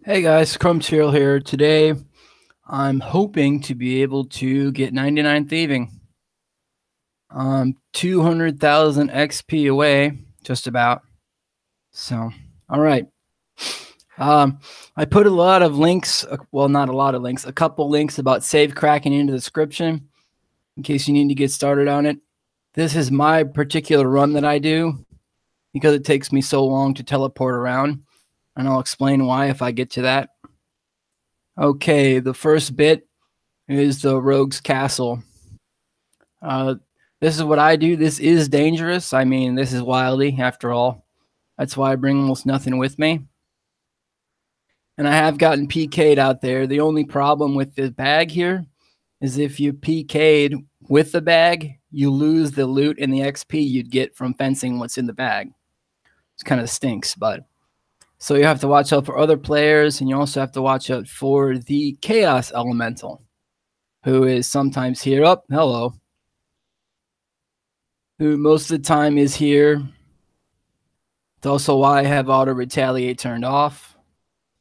Hey guys, Crumb here. Today, I'm hoping to be able to get 99 Thieving. 200,000 XP away, just about. So, all right. I put a lot of links, well, not a lot of links, a couple links about Safecracking into the description in case you need to get started on it. This is my particular run that I do because it takes me so long to teleport around, and I'll explain why if I get to that. Okay, the first bit is the Rogue's Castle. This is what I do. This is dangerous. I mean, this is wily after all. That's why I bring almost nothing with me. And I have gotten PK'd out there. The only problem with the bag here is if you PK'd with the bag, you lose the loot and the XP you'd get from fencing what's in the bag. It kind of stinks, but so you have to watch out for other players, and you also have to watch out for the Chaos Elemental, who is sometimes here. Oh, hello. Who most of the time is here. It's also why I have auto retaliate turned off.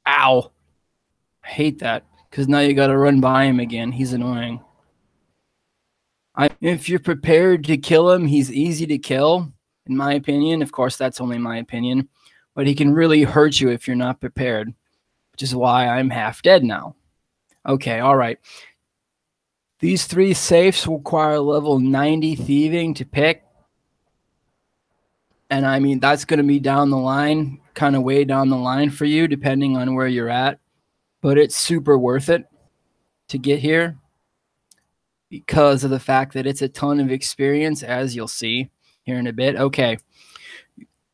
Ow. I hate that, because now you got to run by him again. He's annoying. If you're prepared to kill him, he's easy to kill, in my opinion. Of course, that's only my opinion. But he can really hurt you if you're not prepared, which is why I'm half dead now. Okay, all right. These three safes require level 90 thieving to pick. And I mean, that's going to be down the line, kind of way down the line for you, depending on where you're at. But it's super worth it to get here because of the fact that it's a ton of experience, as you'll see here in a bit. Okay.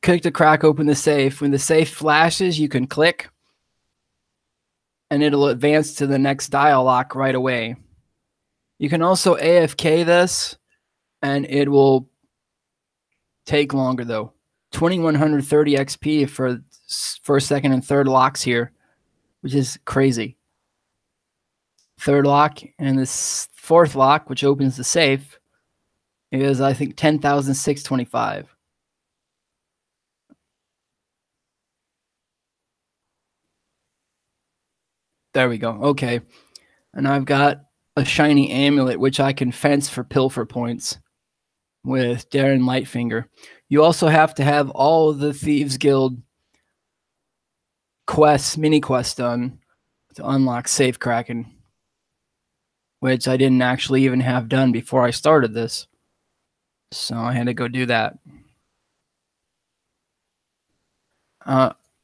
Click to crack open the safe. When the safe flashes, you can click, and it'll advance to the next dial lock right away. You can also AFK this, and it will take longer, though. 2130 XP for first, second, and third locks here, which is crazy. Third lock and this fourth lock, which opens the safe, is I think 10,625. There we go. Okay. And I've got a shiny amulet, which I can fence for pilfer points with Darren Lightfinger. You also have to have all the Thieves Guild quests, mini quests done to unlock Safecracking, which I didn't actually even have done before I started this. So I had to go do that.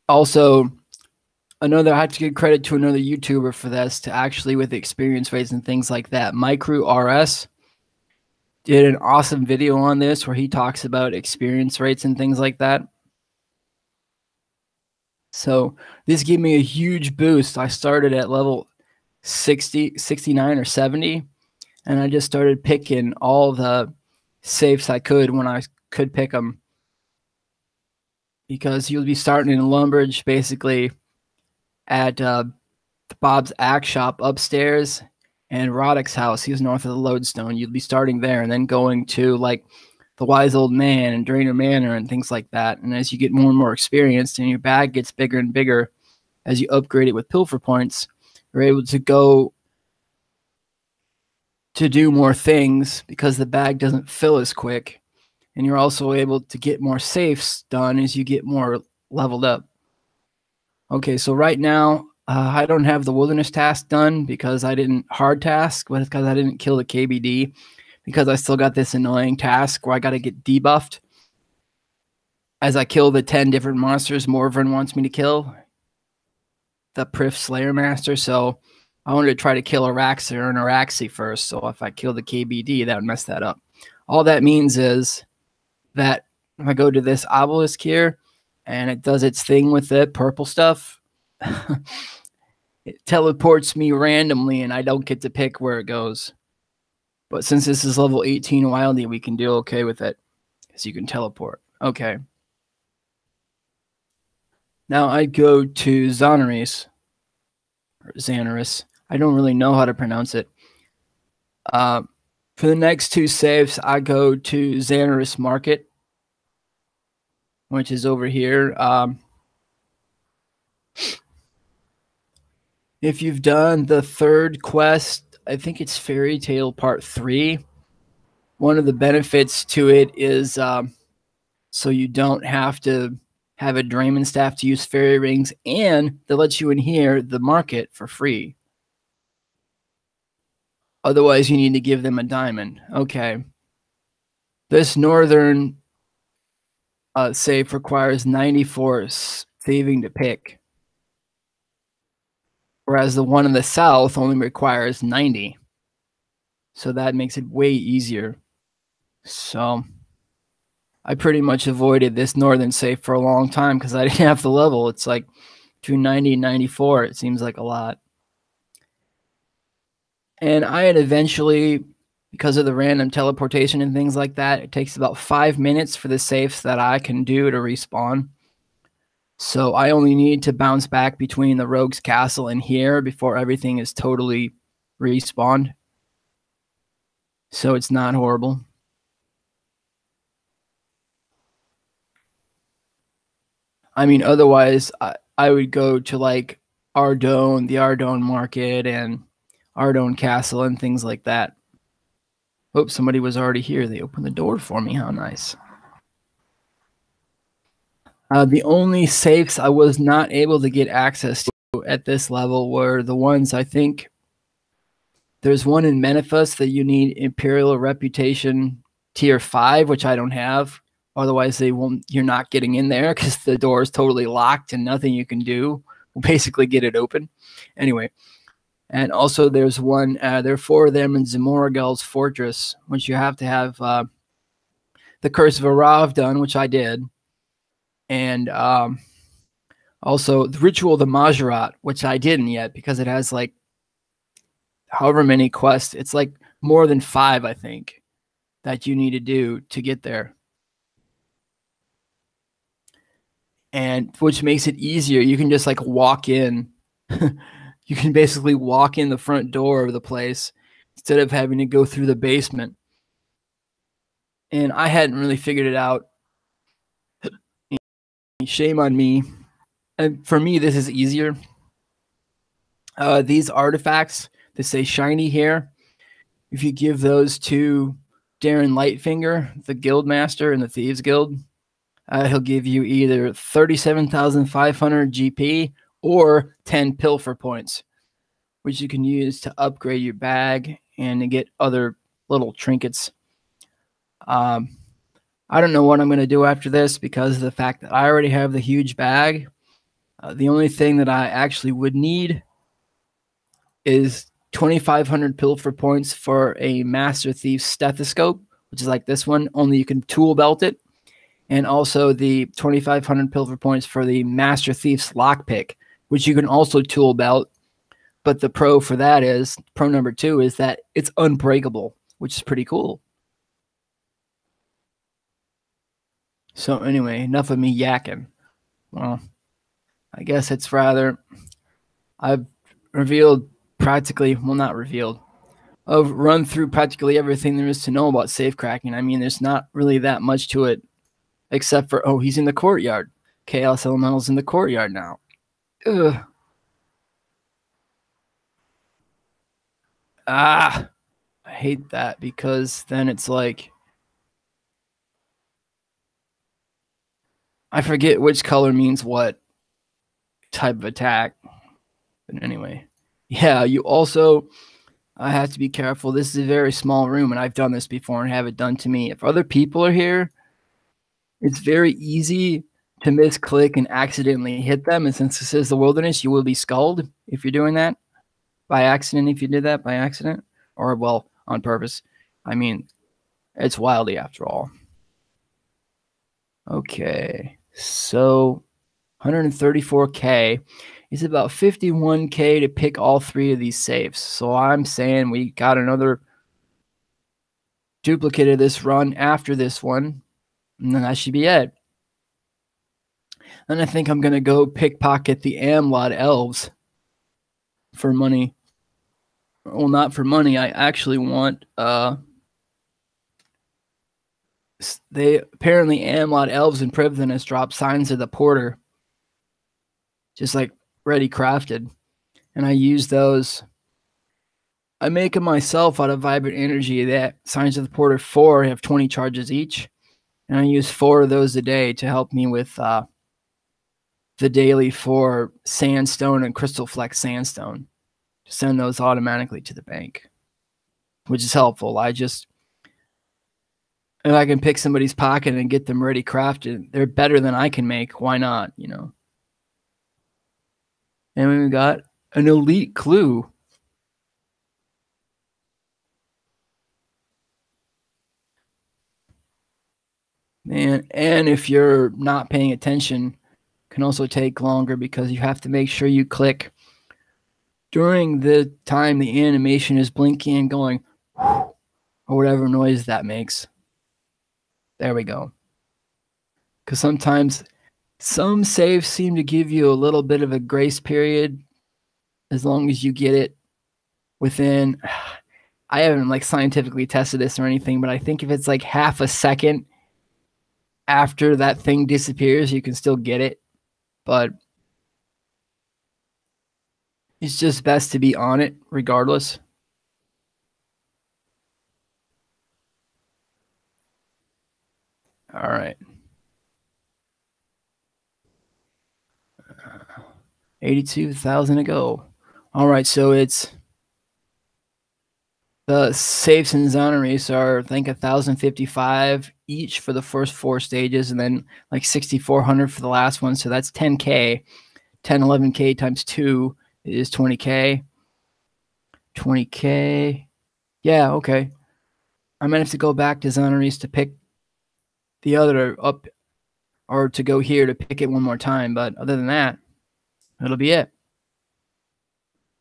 Also, I have to give credit to another YouTuber for this, to actually with experience rates and things like that. Micro RS did an awesome video on this where he talks about experience rates and things like that. So this gave me a huge boost. I started at level 60, 69 or 70, and I just started picking all the safes I could when I could pick them. Because you'll be starting in Lumbridge basically at Bob's Axe Shop upstairs and Roddick's house. He was north of the Lodestone. You'd be starting there and then going to like the Wise Old Man and Drainer Manor and things like that. And as you get more and more experienced and your bag gets bigger and bigger as you upgrade it with pilfer points, you're able to go to do more things because the bag doesn't fill as quick. And you're also able to get more safes done as you get more leveled up. Okay, so right now, I don't have the wilderness task done because I didn't hard task, but it's because I didn't kill the KBD, because I still got this annoying task where I got to get debuffed as I kill the 10 different monsters Morvern wants me to kill, the Prif Slayer Master. So I wanted to try to kill Araxi or an Araxi first. So if I kill the KBD, that would mess that up. All that means is that if I go to this obelisk here and it does its thing with the purple stuff, it teleports me randomly and I don't get to pick where it goes. But since this is level 18 Wildy, we can do okay with it because you can teleport. Okay. Now I go to Xanaris, or Xanaris. I don't really know how to pronounce it. For the next two saves, I go to Xanaris Market, which is over here. If you've done the third quest, I think it's Fairy Tale Part 3, one of the benefits to it is so you don't have to have a Drayman staff to use fairy rings, and that lets you in here, the market, for free. Otherwise, you need to give them a diamond. Okay. This northern safe requires 94 thieving to pick, whereas the one in the south only requires 90. So that makes it way easier. So I pretty much avoided this northern safe for a long time because I didn't have the level. It's like between 90 and 94. It seems like a lot. And I had eventually, because of the random teleportation and things like that, it takes about 5 minutes for the safes that I can do to respawn. So I only need to bounce back between the rogue's castle and here before everything is totally respawned. So it's not horrible. I mean, otherwise, I would go to like Ardone, the Ardone Market, and Ardone Castle, and things like that. Oops, somebody was already here. They opened the door for me. How nice. The only safes I was not able to get access to at this level were the ones, I think, there's one in Menaphite that you need Imperial Reputation Tier 5, which I don't have. Otherwise, you're not getting in there because the door is totally locked and nothing you can do will basically get it open. Anyway, and also there's one, there are 4 of them in Zamoragel's Fortress, which you have to have the Curse of Arav done, which I did. And also the Ritual of the Majorat, which I didn't yet because it has like however many quests. It's like more than 5, I think, that you need to do to get there. And which makes it easier. You can just like walk in. You can basically walk in the front door of the place instead of having to go through the basement. And I hadn't really figured it out. Shame on me. And for me, this is easier. These artifacts that say shiny here, if you give those to Darren Lightfinger, the guild master in the Thieves Guild, he'll give you either 37,500 GP or 10 pilfer points, which you can use to upgrade your bag and to get other little trinkets. I don't know what I'm going to do after this because of the fact that I already have the huge bag. The only thing that I actually would need is 2,500 pilfer points for a Master Thief stethoscope, which is like this one, only you can tool belt it. And also the 2,500 pilfer points for the Master Thief's lockpick, which you can also tool belt. But the pro for that is, pro number 2 is that it's unbreakable, which is pretty cool. So anyway, enough of me yakking. Well, I guess it's rather, I've revealed practically, well, not revealed, I've run through practically everything there is to know about safecracking. I mean, there's not really that much to it, except for, oh, he's in the courtyard. Chaos Elemental's in the courtyard now. Ugh. I hate that because then it's like, I forget which color means what type of attack. But anyway, yeah, you also, I have to be careful. This is a very small room, and I've done this before and have it done to me. If other people are here, it's very easy to misclick and accidentally hit them. And since this is the wilderness, you will be skulled if you're doing that by accident. If you did that by accident, or well, on purpose. I mean, it's wildy after all. Okay, so 134K is about 51K to pick all 3 of these safes. So I'm saying we got another duplicate of this run after this one, and then that should be it. Then I think I'm going to go pickpocket the Amlot elves for money. Well, not for money. I actually want, they apparently Amlot elves in Privthanus drop signs of the porter, just like ready crafted. and I use those. I make them myself out of vibrant energy. That Signs of the Porter 4 have 20 charges each, and I use 4 of those a day to help me with the daily for sandstone and crystal flex sandstone. To send those automatically to the bank, which is helpful. If I can pick somebody's pocket and get them ready crafted, they're better than I can make. Why not? And we got an elite clue. And if you're not paying attention, can also take longer because you have to make sure you click during the time the animation is blinking and going or whatever noise that makes. There we go. Because sometimes some saves seem to give you a little bit of a grace period as long as you get it within. I haven't scientifically tested this or anything, but I think if it's half a second after that thing disappears, you can still get it. But it's just best to be on it regardless. All right. 82,000 to go. All right, so it's the safes and Zonaries are, I think, 1,055 each for the first 4 stages, and then 6,400 for the last one. So that's 10K. 10, 11K times 2 is 20K. 20K. Yeah, okay. I might have to go back to Zonaries to pick the other up, or to go here to pick it one more time. But other than that, that'll be it.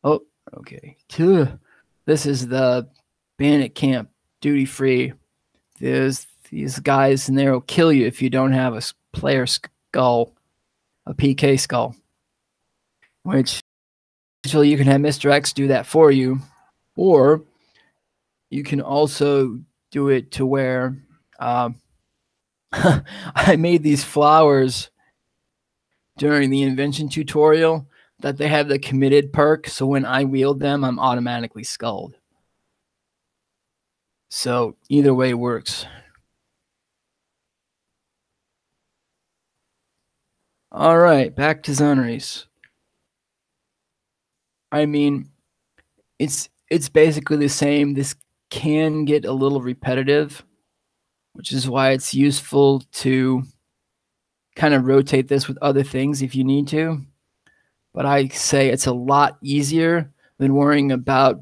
Oh, okay. This is the bandit camp, duty free. There's these guys, and they'll kill you if you don't have a player skull, a PK skull. Which usually you can have Mr. X do that for you, or you can also do it to where I made these flowers during the invention tutorial that they have the committed perk, so when I wield them, I'm automatically skulled. So either way works. All right, back to Zonaries. I mean, it's basically the same. This can get a little repetitive, which is why it's useful to kind of rotate this with other things if you need to. But I say it's a lot easier than worrying about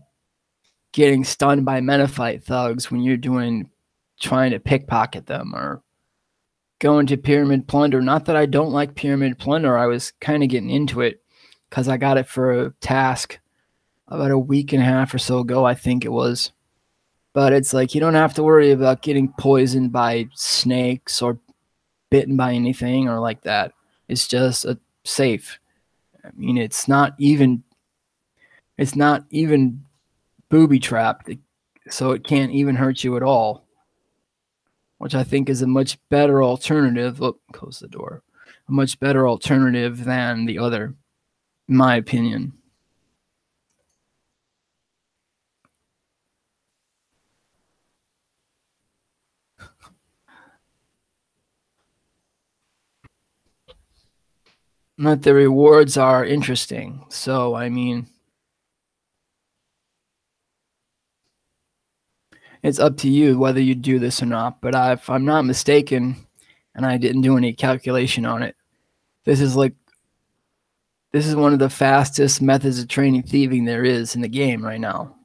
getting stunned by Menaphite thugs when you're trying to pickpocket them or going to Pyramid Plunder. Not that I don't like Pyramid Plunder. I was kind of getting into it because I got it for a task about a week and a half or so ago, I think it was. But it's you don't have to worry about getting poisoned by snakes or bitten by anything or like that. It's just a safe. I mean, it's not even booby trapped, so it can't even hurt you at all, which I think is a much better alternative. Oh, close the door. A much better alternative than the other, in my opinion. But the rewards are interesting. So, I mean, it's up to you whether you do this or not. But if I'm not mistaken, and I didn't do any calculation on it, this is one of the fastest methods of training thieving there is in the game right now.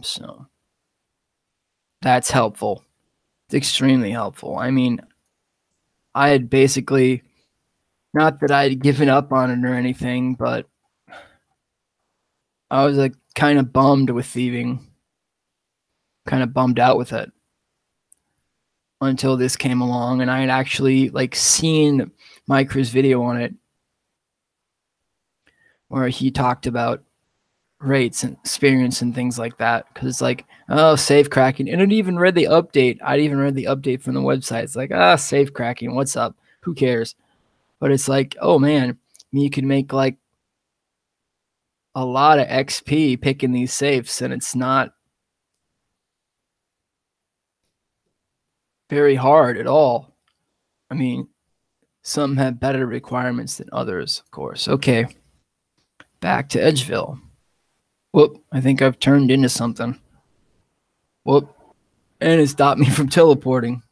So that's helpful. It's extremely helpful. I mean, I had basically, not that I had given up on it or anything, but I was kind of bummed with thieving. Kind of bummed out with it until this came along, and I had actually seen Micro's video on it where he talked about rates and experience and things like that, because it's Safecracking, and I'd even read the update from the website. It's Safecracking, what's up, who cares? But it's oh man, you can make a lot of XP picking these safes, and it's not very hard at all. I mean, some have better requirements than others, of course. Okay, back to Edgeville. Whoop, I think I've turned into something. Whoop, and it stopped me from teleporting.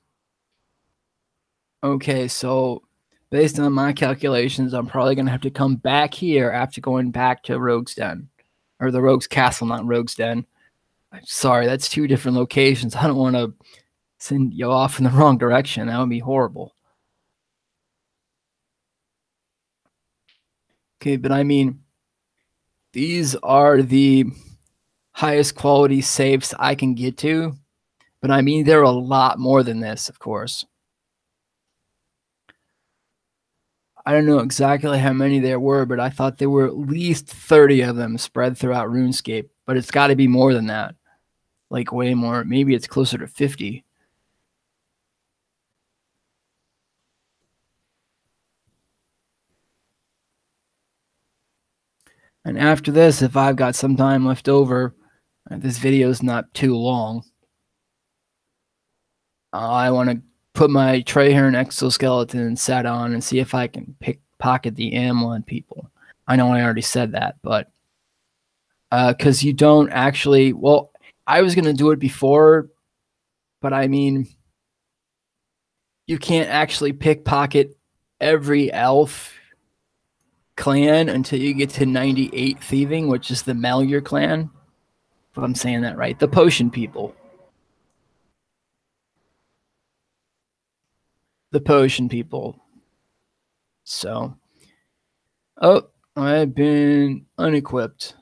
Okay, so based on my calculations, I'm probably going to have to come back here after going back to Rogue's Den. Or the Rogue's Castle, not Rogue's Den. I'm sorry, that's two different locations. I don't want to send you off in the wrong direction. That would be horrible. Okay, but I mean, these are the highest quality safes I can get to. But I mean, there are a lot more than this, of course. I don't know exactly how many there were, but I thought there were at least 30 of them spread throughout RuneScape. But it's got to be more than that. Like way more. Maybe it's closer to 50. And after this, if I've got some time left over, this video is not too long. I want to put my Traherne exoskeleton set on and see if I can pocket the Amlon people. I know I already said that, but because you don't actually, well, I was going to do it before, but I mean, you can't actually pickpocket every elf clan until you get to 98 Thieving, which is the Malure clan. If I'm saying that right, the potion people. The potion people. So, oh, I've been unequipped.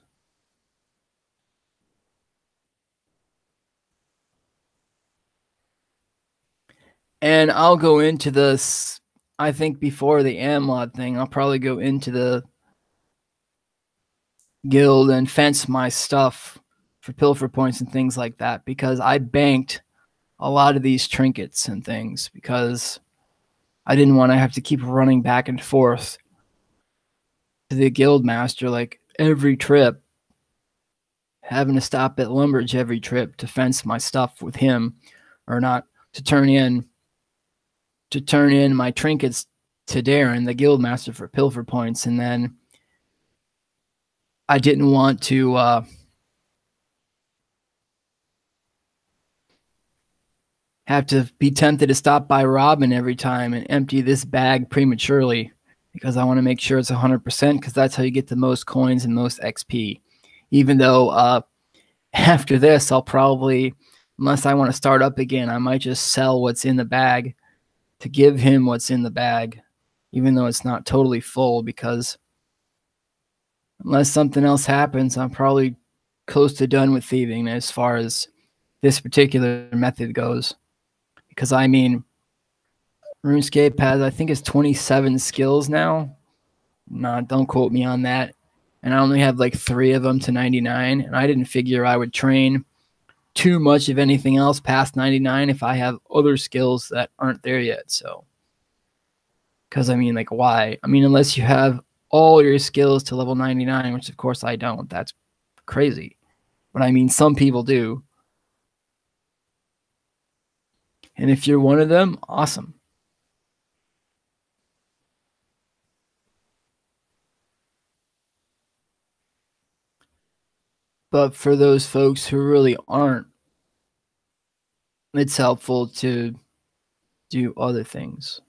And I'll go into this, I think before the Amlod thing, I'll probably go into the guild and fence my stuff for pilfer points and things like that, because I banked a lot of these trinkets and things because I didn't want to have to keep running back and forth to the guild master like every trip, having to stop at Lumbridge every trip to fence my stuff with him, or not to turn in my trinkets to Darren, the guild master, for pilfer points. And then I didn't want to have to be tempted to stop by Robin every time and empty this bag prematurely, because I want to make sure it's 100%, because that's how you get the most coins and most XP. Even though after this, I'll probably, unless I want to start up again, I might just sell what's in the bag to give him what's in the bag, even though it's not totally full, because unless something else happens, I'm probably close to done with thieving as far as this particular method goes. Because I mean, RuneScape has, I think it's 27 skills now. Nah, don't quote me on that. And I only have like 3 of them to 99. And I didn't figure I would train too much of anything else past 99 if I have other skills that aren't there yet. So, because I mean, like, why? I mean, unless you have all your skills to level 99, which of course I don't. That's crazy. But I mean, some people do. And if you're one of them, awesome. But for those folks who really aren't, it's helpful to do other things.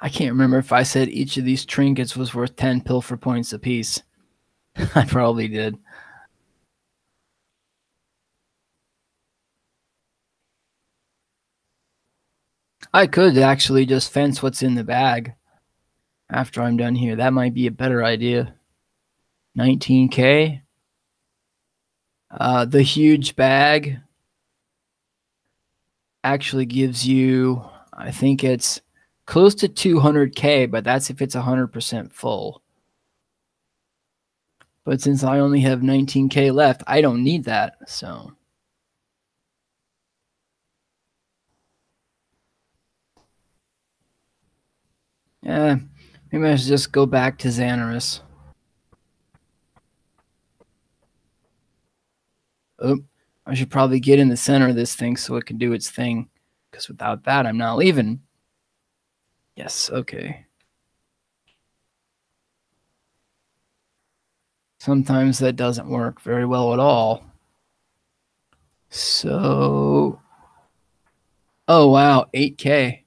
I can't remember if I said each of these trinkets was worth 10 pilfer points apiece. I probably did. I could actually just fence what's in the bag after I'm done here. That might be a better idea. 19K. The huge bag actually gives you, I think it's close to 200K, but that's if it's 100% full. But since I only have 19K left, I don't need that. So yeah, maybe I should just go back to Xanaris. Oh, I should probably get in the center of this thing so it can do its thing. Because without that, I'm not leaving. Yes, okay. Sometimes that doesn't work very well at all. So, oh wow, 8K.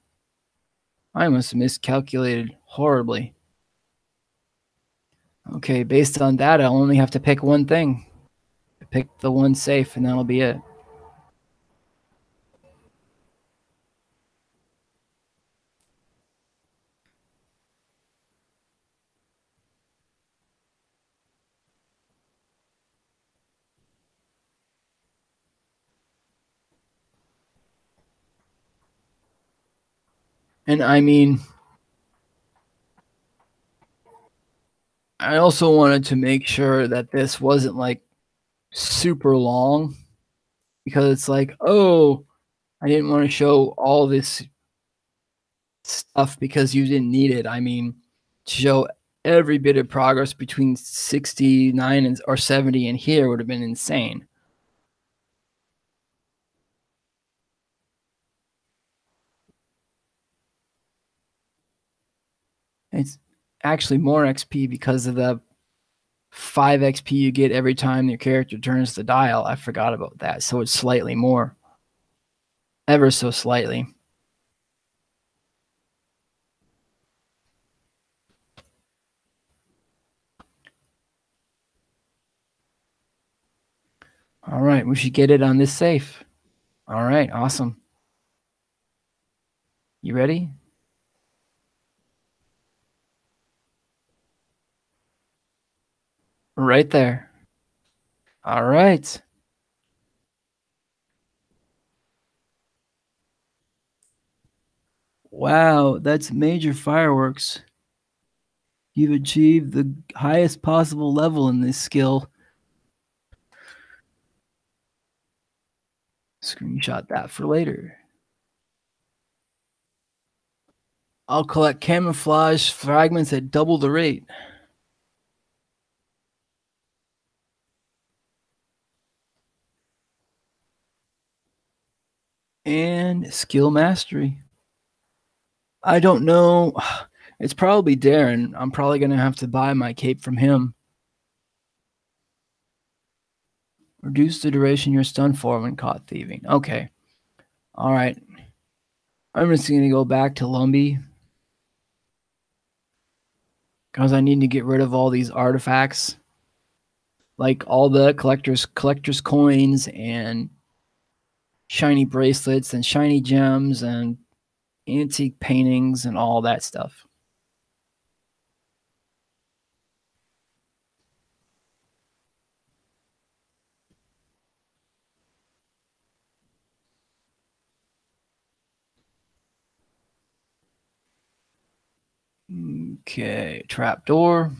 I must have miscalculated horribly. Okay, based on that, I'll only have to pick one thing. Pick the one safe, and that'll be it. And I mean, I also wanted to make sure that this wasn't like super long because it's like, oh, I didn't want to show all this stuff because you didn't need it. I mean, to show every bit of progress between 69 and or 70 and here would have been insane. It's actually more XP because of the 5 XP you get every time your character turns the dial. I forgot about that. So it's slightly more. Ever so slightly. All right, we should get it on this safe. All right, awesome. You ready? Right there. All right. Wow, that's major fireworks. You've achieved the highest possible level in this skill. Screenshot that for later. I'll collect camouflage fragments at double the rate. And skill mastery. I don't know. It's probably Darren. I'm probably going to have to buy my cape from him. Reduce the duration you're stunned for when caught thieving. Okay. All right. I'm just going to go back to Lumbee because I need to get rid of all these artifacts, like all the collectors coins and shiny bracelets and shiny gems and antique paintings and all that stuff. Okay, trapdoor.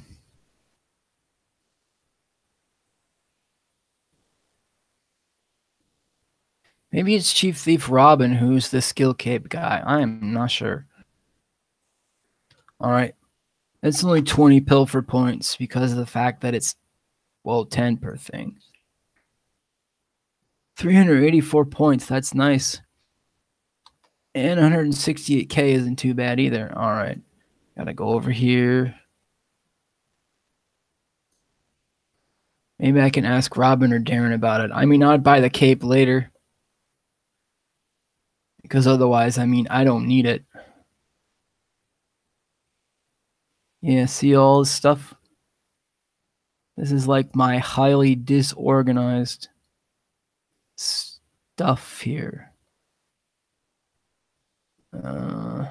Maybe it's Chief Thief Robin who's the skill cape guy. I am not sure. All right. It's only 20 pilfer points because of the fact that it's, well, 10 per thing. 384 points. That's nice. And 168K isn't too bad either. All right. Gotta go over here. Maybe I can ask Robin or Darren about it. I mean, I'd buy the cape later. Because otherwise, I mean, I don't need it. Yeah, see all this stuff? This is like my highly disorganized stuff here. I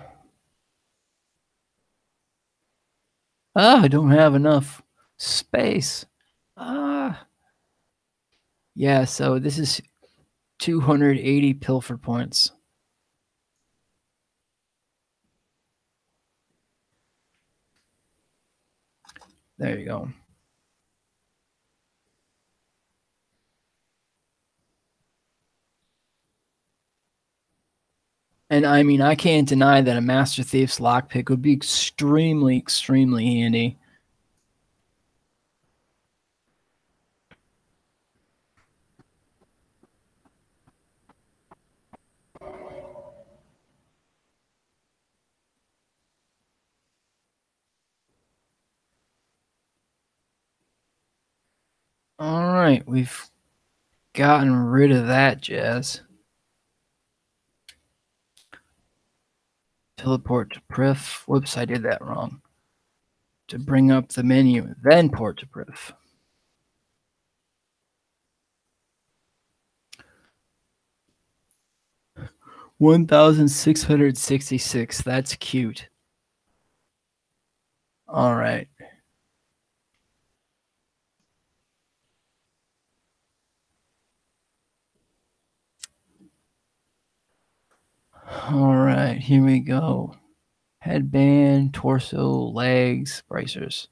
don't have enough space. Yeah, so this is 280 pilfer points. There you go. And I mean, I can't deny that a Master Thief's lockpick would be extremely, extremely handy. All right, we've gotten rid of that jazz. Teleport to Prif. Whoops, I did that wrong. To bring up the menu, then port to Prif. $1,666. That's cute. All right. All right, here we go. Headband, torso, legs, bracers.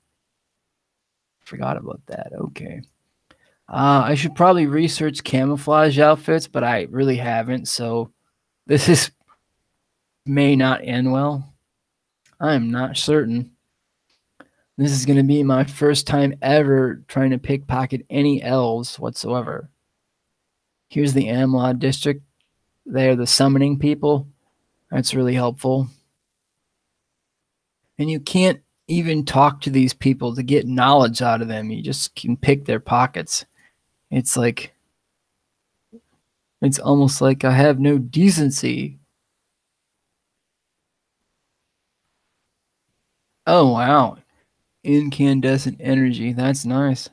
Forgot about that. Okay. I should probably research camouflage outfits, but I really haven't. So this may not end well. I am not certain. This is going to be my first time ever trying to pickpocket any elves whatsoever. Here's the Amlod district. They're the summoning people. That's really helpful. And you can't even talk to these people to get knowledge out of them. You just can pick their pockets. It's like, it's almost like I have no decency. Oh, wow. Incandescent energy. That's nice.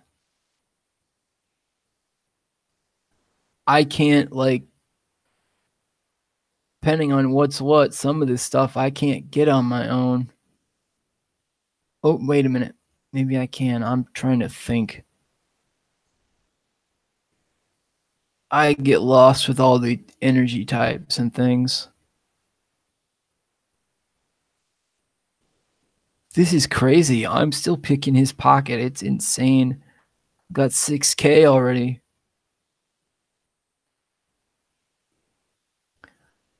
I can't, like, depending on what's what, some of this stuff I can't get on my own. Oh, wait a minute. Maybe I can. I'm trying to think. I get lost with all the energy types and things. This is crazy. I'm still picking his pocket. It's insane. Got 6K already.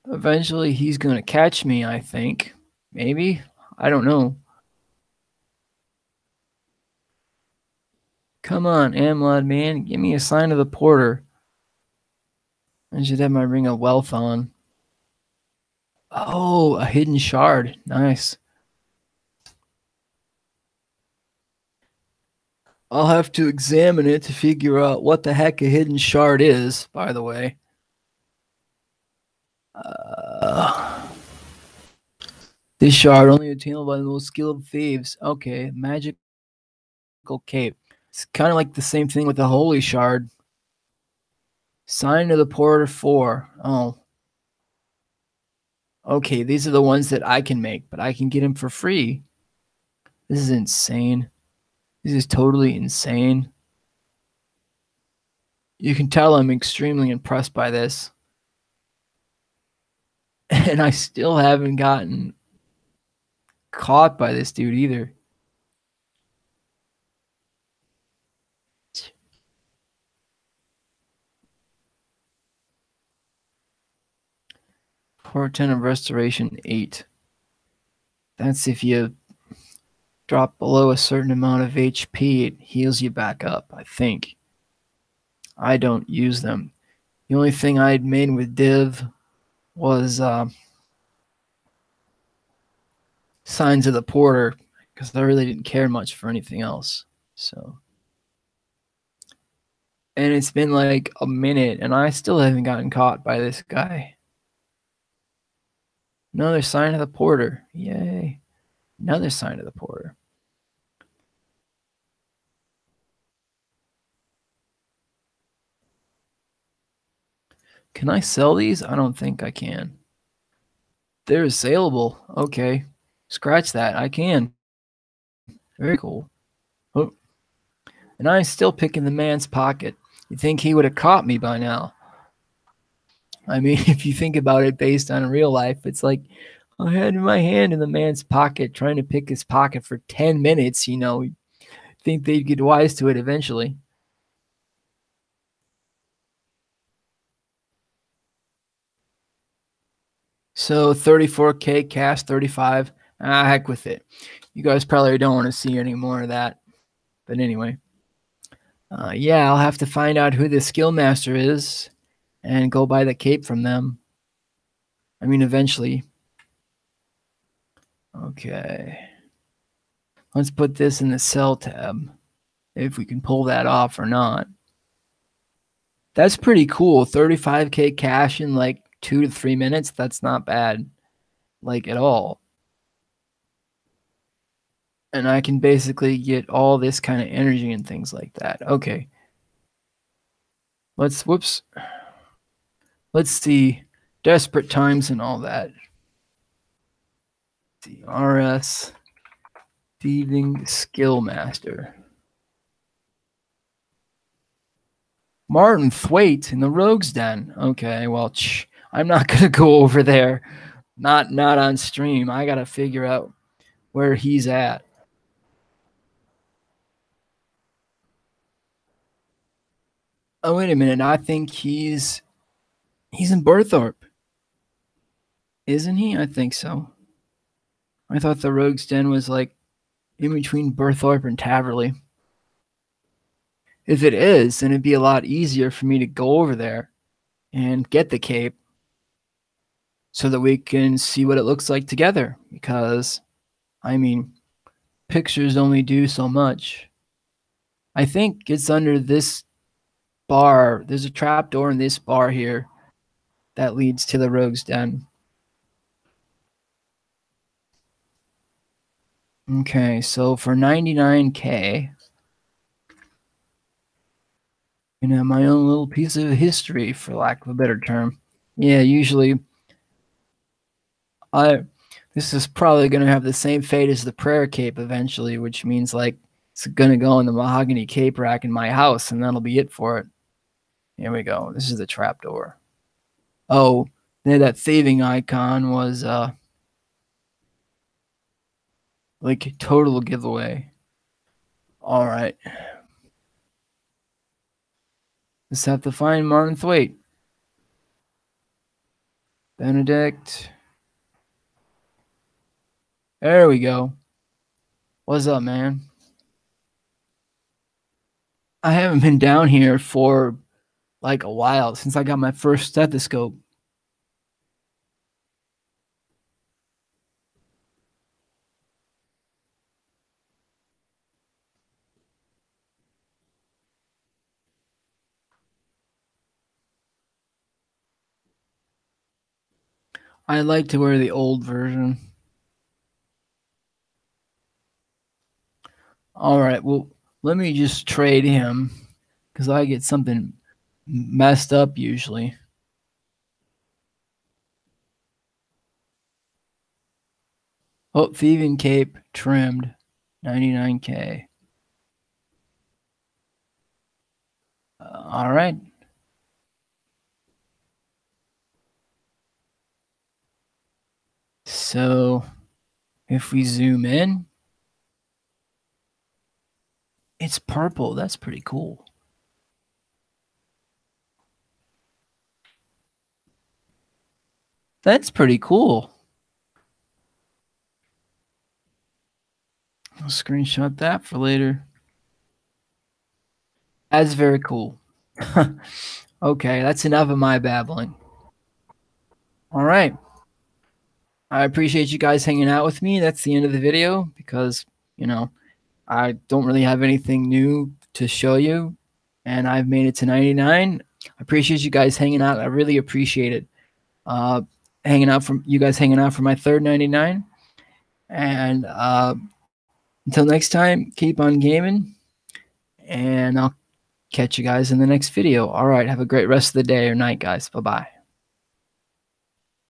Eventually, he's going to catch me, I think. Maybe. I don't know. Come on, Amlad, man. Give me a sign of the porter. I should have my ring of wealth on. Oh, a hidden shard. Nice. I'll have to examine it to figure out what the heck a hidden shard is, by the way. This shard only attainable by the most skilled thieves. Okay, magical cape. It's kind of like the same thing with the holy shard. Sign of the porter 4. Oh. Okay, these are the ones that I can make, but I can get them for free. This is insane. This is totally insane. You can tell I'm extremely impressed by this. And I still haven't gotten caught by this dude either. Portent of Restoration 8. That's if you drop below a certain amount of HP, it heals you back up, I think. I don't use them. The only thing I'd made with Div was Signs of the Porter, because I really didn't care much for anything else. So, and it's been like a minute, and I still haven't gotten caught by this guy. Another sign of the porter. Yay. Another sign of the porter. Can I sell these? I don't think I can. They're saleable. Okay. Scratch that. I can. Very cool. Oh. And I'm still picking the man's pocket. You'd think he would have caught me by now. I mean, if you think about it based on real life, it's like I had my hand in the man's pocket trying to pick his pocket for 10 minutes, you know. You'd think they'd get wise to it eventually. So 34K cash, 35. Heck with it. You guys probably don't want to see any more of that. But anyway. Yeah, I'll have to find out who the skill master is and go buy the cape from them. I mean, eventually. Okay. Let's put this in the sell tab. If we can pull that off or not. That's pretty cool. 35K cash in like 2 to 3 minutes. That's not bad. Like at all. And I can basically get all this kind of energy and things like that. Okay. Let's see. Desperate times and all that. The RS Thieving Skill Master. Martin Thwaite in the Rogue's Den. Okay, well, I'm not gonna go over there. Not on stream. I gotta figure out where he's at. Oh, wait a minute. I think he's in Berthorpe. Isn't he? I think so. I thought the Rogue's Den was like in between Berthorpe and Taverley. If it is, then it'd be a lot easier for me to go over there and get the cape so that we can see what it looks like together. Because, I mean, pictures only do so much. I think it's under this bar. There's a trapdoor in this bar here that leads to the Rogue's Den. Okay, so for 99K, you know, my own little piece of history, for lack of a better term. Yeah, usually this is probably going to have the same fate as the prayer cape eventually, which means like it's going to go in the mahogany cape rack in my house, and that'll be it for it. Here we go. This is the trapdoor. Oh, that thieving icon was like a total giveaway. All right. Just have to find Martin Thwaite. Benedict. There we go. What's up, man? I haven't been down here for like a while since I got my first stethoscope. I like to wear the old version. All right, well, let me just trade him because I get something messed up usually. Oh, thieving cape trimmed, 99K. All right. So if we zoom in, it's purple. That's pretty cool. That's pretty cool. I'll screenshot that for later. That's very cool. Okay, that's enough of my babbling. All right. I appreciate you guys hanging out with me. That's the end of the video because, you know, I don't really have anything new to show you, and I've made it to 99. I appreciate you guys hanging out. I really appreciate it. Hanging out for my third 99. And until next time, keep on gaming, and I'll catch you guys in the next video. All right, have a great rest of the day or night, guys. Bye-bye.